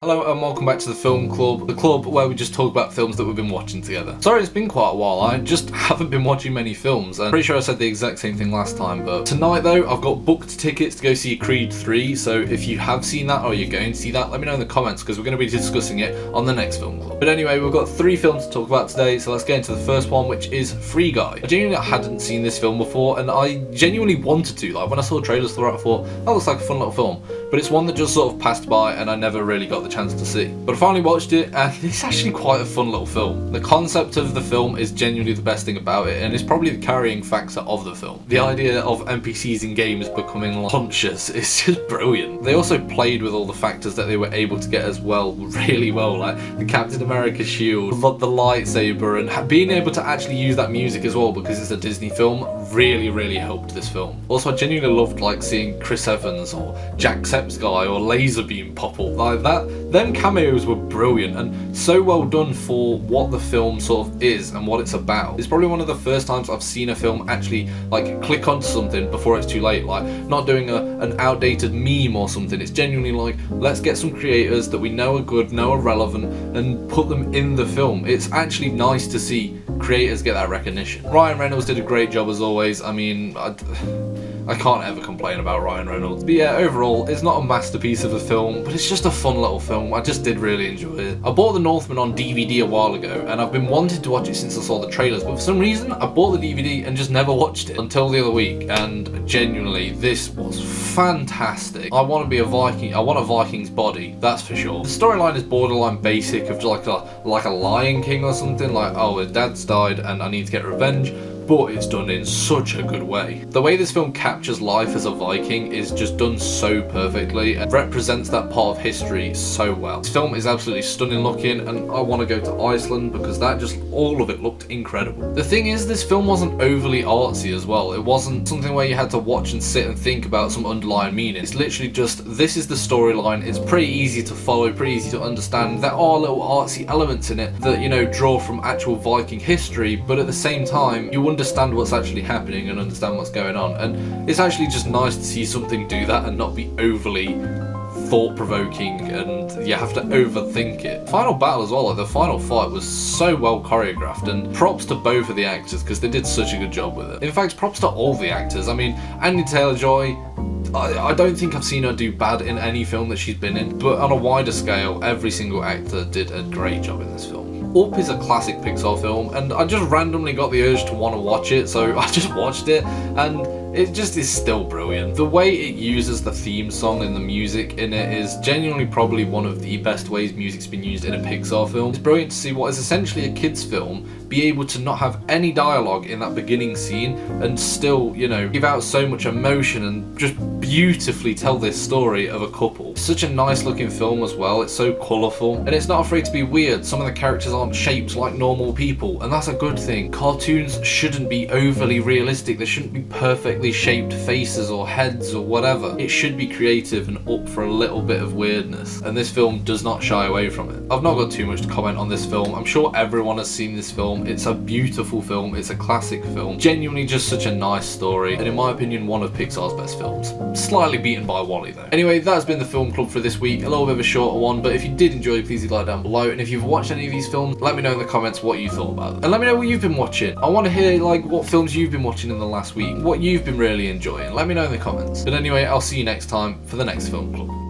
Hello and welcome back to the Film Club, the club where we just talk about films that we've been watching together. Sorry it's been quite a while, I just haven't been watching many films, and I'm pretty sure I said the exact same thing last time, but tonight though, I've got booked tickets to go see Creed 3, so if you have seen that or you're going to see that, let me know in the comments, because we're going to be discussing it on the next Film Club. But anyway, we've got 3 films to talk about today, so let's get into the first one, which is Free Guy. I genuinely hadn't seen this film before, and I genuinely wanted to, like when I saw trailers for it, I thought, that looks like a fun little film, but it's one that just sort of passed by and I never really got the chance to see. But I finally watched it, and it's actually quite a fun little film. The concept of the film is genuinely the best thing about it, and it's probably the carrying factor of the film. The idea of NPCs in games becoming punchers is just brilliant. They also played with all the factors that they were able to get as well, really well, like the Captain America shield, the lightsaber, and being able to actually use that music as well because it's a Disney film really helped this film. Also, I genuinely loved like seeing Chris Evans or Jack Guy or Laserbeam pop up like that. Them cameos were brilliant and so well done for what the film sort of is and what it's about. It's probably one of the first times I've seen a film actually like click onto something before it's too late, like not doing an outdated meme or something. It's genuinely like, let's get some creators that we know are good, know are relevant, and put them in the film. It's actually nice to see creators get that recognition. Ryan Reynolds did a great job as always. I mean, I can't ever complain about Ryan Reynolds. But yeah, overall, it's not a masterpiece of a film, but it's just a fun little film. I just did really enjoy it. I bought the Northman on DVD a while ago, and I've been wanting to watch it since I saw the trailers, but for some reason, I bought the DVD and just never watched it until the other week, and genuinely, this was fantastic. I want to be a Viking. I want a Viking's body, that's for sure. The storyline is borderline basic of like a Lion King or something, like, oh, his dad's died and I need to get revenge. But it's done in such a good way. The way this film captures life as a Viking is just done so perfectly and represents that part of history so well. This film is absolutely stunning looking, and I want to go to Iceland because that just, all of it looked incredible. The thing is, this film wasn't overly artsy as well. It wasn't something where you had to watch and sit and think about some underlying meaning. It's literally just, this is the storyline. It's pretty easy to follow, pretty easy to understand. There are little artsy elements in it that, you know, draw from actual Viking history, but at the same time, you understand what's actually happening and understand what's going on, and it's actually just nice to see something do that and not be overly thought-provoking and you have to overthink it. Final battle as well, like the final fight was so well choreographed, and props to both of the actors because they did such a good job with it. In fact, props to all the actors. I mean, Anya Taylor-Joy, I don't think I've seen her do bad in any film that she's been in, but on a wider scale, every single actor did a great job in this film. Up is a classic Pixar film, and I just randomly got the urge to want to watch it, so I just watched it, and it just is still brilliant. The way it uses the theme song and the music in it is genuinely probably one of the best ways music's been used in a Pixar film. It's brilliant to see what is essentially a kid's film be able to not have any dialogue in that beginning scene and still, you know, give out so much emotion and just beautifully tell this story of a couple. It's such a nice looking film as well. It's so colourful and it's not afraid to be weird. Some of the characters aren't shaped like normal people, and that's a good thing. Cartoons shouldn't be overly realistic. There shouldn't be perfectly shaped faces or heads or whatever. It should be creative and up for a little bit of weirdness, and this film does not shy away from it. I've not got too much to comment on this film. I'm sure everyone has seen this film. It's a beautiful film. It's a classic film. Genuinely just such a nice story, and in my opinion, one of Pixar's best films. Slightly beaten by WALL-E though. Anyway, that's been the Film Club for this week. A little bit of a shorter one, but if you did enjoy, please leave a like down below, and if you've watched any of these films, let me know in the comments what you thought about them. And let me know what you've been watching. I want to hear like what films you've been watching in the last week, what you've been really enjoying. Let me know in the comments. But anyway, I'll see you next time for the next Film Club.